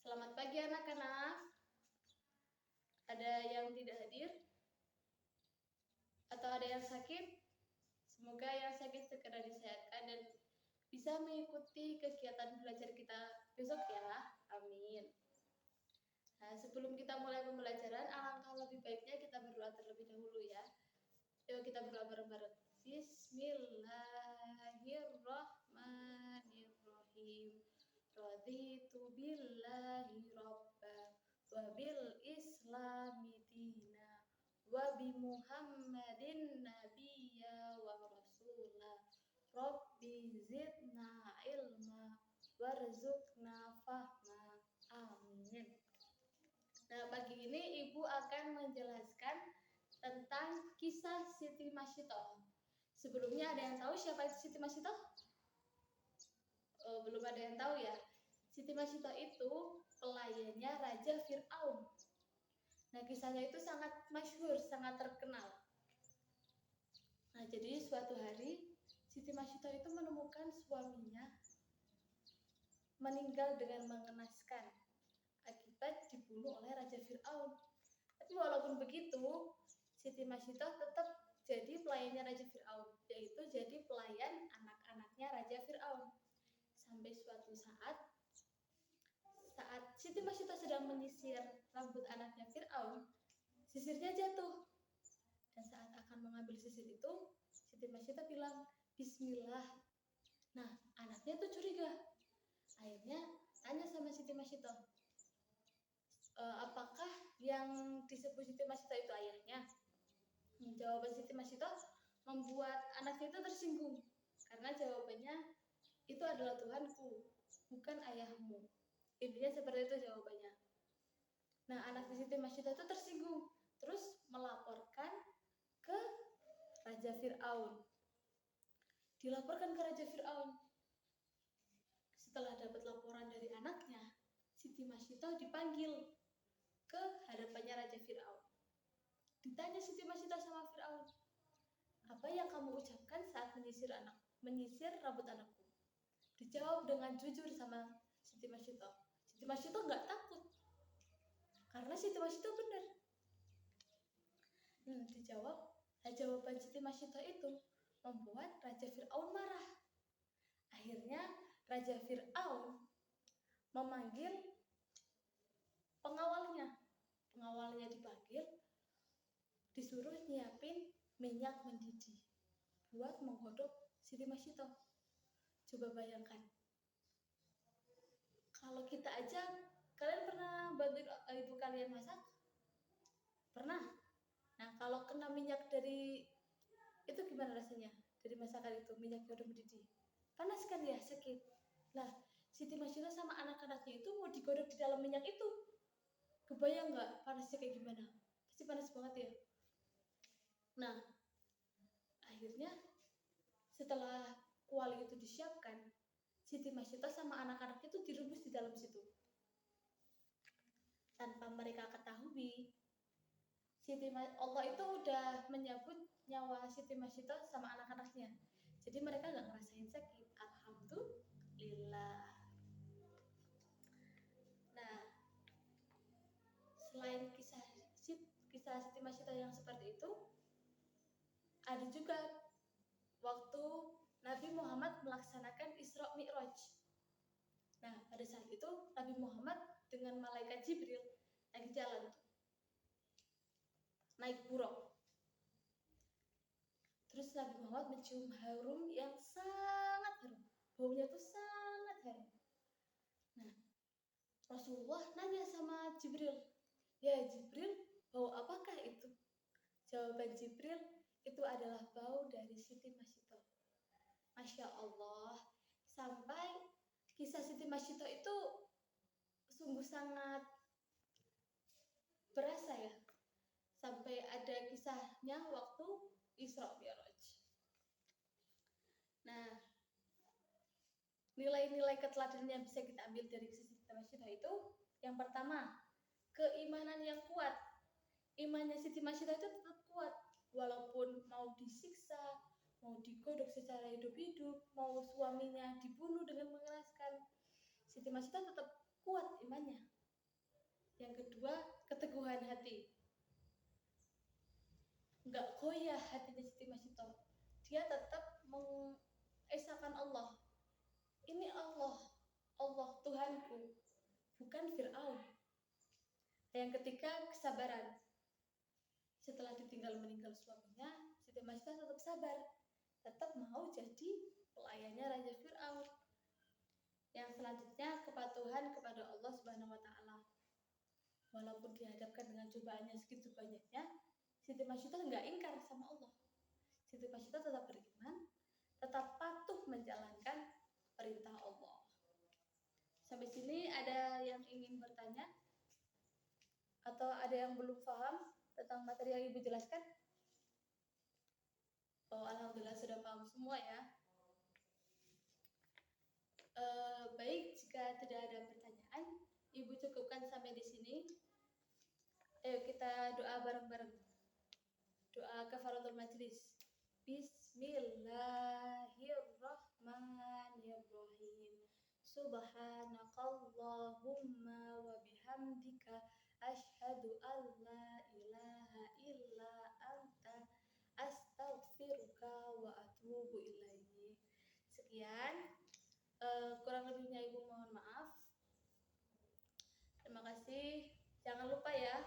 Selamat pagi anak-anak. Ada yang tidak hadir? Atau ada yang sakit? Semoga yang sakit segera disehatkan dan bisa mengikuti kegiatan belajar kita besok ya. Amin. Nah, sebelum kita mulai pembelajaran, alangkah lebih baiknya kita berdoa terlebih dahulu ya. Yuk kita berdoa bareng-bareng. Bismillahirrahmanirrahim. Raditu billahi robba wa bil islami dina wa bi muhammadin nabiyya wa rasula rabbi zidna ilma warzuqna fahma. Amin. Nah, pagi ini Ibu akan menjelaskan tentang kisah Siti Masito. Sebelumnya ada yang tahu siapa itu Siti Masito? Belum ada yang tahu ya. Siti Masito itu pelayannya Raja Fir'aun. Nah, kisahnya itu sangat masyhur, sangat terkenal. Nah, jadi suatu hari Siti Masito itu menemukan suaminya meninggal dengan mengenaskan akibat dibunuh oleh Raja Fir'aun. Tapi walaupun begitu, Siti Masito tetap jadi pelayannya Raja Fir'aun, yaitu jadi pelayan anak-anaknya Raja Fir'aun. Sampai suatu saat Siti Masito sedang menyisir rambut anaknya Fir'aun, sisirnya jatuh. Dan saat akan mengambil sisir itu, Siti Masito bilang, Bismillah. Nah, anaknya tuh curiga. Akhirnya tanya sama Siti Masito, apakah yang disebut Siti Masito itu ayahnya? Jawaban Siti Masito membuat anaknya itu tersinggung. Karena jawabannya, itu adalah Tuhanku, bukan ayahmu. Intinya seperti itu jawabannya. Nah, anak Siti Masito itu tersinggung, terus melaporkan ke Raja Fir'aun. Dilaporkan ke Raja Fir'aun. Setelah dapat laporan dari anaknya, Siti Masito dipanggil ke hadapannya Raja Fir'aun. Ditanya Siti Masito sama Fir'aun, apa yang kamu ucapkan saat menyisir rambut anakku? Dijawab dengan jujur sama Siti Masito. Siti Masito nggak takut, karena Siti Masito benar. Jawaban Siti Masito itu membuat Raja Fir'aun marah. Akhirnya Raja Fir'aun memanggil pengawalnya. Pengawalnya dipanggil, disuruh nyiapin minyak mendidih buat menggodok Siti Masito. Coba bayangkan, kalau kita aja, kalian pernah bantuin ibu kalian masak? Pernah? Nah, kalau kena minyak dari itu gimana rasanya? Dari masakan itu, minyak yang udah mendidih. Panas kan ya, sakit. Nah, Siti Masito sama anak-anaknya itu mau digodok di dalam minyak itu. Kebayang nggak panasnya kayak gimana? Pasti panas banget ya. Nah, akhirnya setelah kuali itu disiapkan, Siti Masito sama anak-anaknya itu direbus di dalam situ. Tanpa mereka ketahui, Allah itu udah menyambut nyawa Siti Masito sama anak-anaknya. Jadi mereka nggak ngerasain sakit. Alhamdulillah. Nah, selain kisah Siti Masito yang seperti itu, ada juga waktu Nabi Muhammad melaksanakan Isra Mi'raj. Nah, pada saat itu Nabi Muhammad dengan malaikat Jibril lagi jalan, naik buruk. Terus Nabi Muhammad mencium harum yang sangat harum. Baunya tuh sangat harum. Nah, Rasulullah nanya sama Jibril, ya Jibril, bau apakah itu? Jawaban Jibril, itu adalah bau dari Siti Masito. Masya Allah, sampai kisah Siti Masito itu sungguh sangat berasa ya. Sampai ada kisahnya waktu Isra Mi'raj. Nah, nilai-nilai keteladanan yang bisa kita ambil dari kisah Siti Masito itu, yang pertama, keimanan yang kuat. Imannya Siti Masito itu tetap kuat, walaupun mau disiksa, mau digodok secara hidup-hidup, mau suaminya dibunuh dengan mengenaskan, Siti Masito tetap kuat imannya. Yang kedua, keteguhan hati. Enggak goyah hatinya Siti Masito. Dia tetap mengesahkan Allah. Ini Allah Tuhanku, bukan Fir'aun. Yang ketiga, kesabaran. Setelah ditinggal meninggal suaminya, Siti Masito tetap sabar, tetap mau jadi pelayannya Raja Fir'aun. Yang selanjutnya, kepatuhan kepada Allah Subhanahu wa Ta'ala. Walaupun dihadapkan dengan cobaannya segitu banyaknya, Siti Masito nggak ingkar sama Allah. Siti Masito tetap beriman, tetap patuh menjalankan perintah Allah. Sampai sini ada yang ingin bertanya? Atau ada yang belum paham tentang materi yang Ibu jelaskan? Oh, alhamdulillah sudah paham semua ya. Baik, jika tidak ada pertanyaan, Ibu cukupkan sampai di sini. Ayo kita doa bareng-bareng. Doa kafaratul majlis. Bismillahirrahmanirrahim. Subhanakallahumma wa bihamdika asyhadu an la ilaha illa anta astaghfiruka wa atubu ilaihi. Sekian, kurang lebihnya Ibu mohon maaf. Terima kasih. Jangan lupa ya,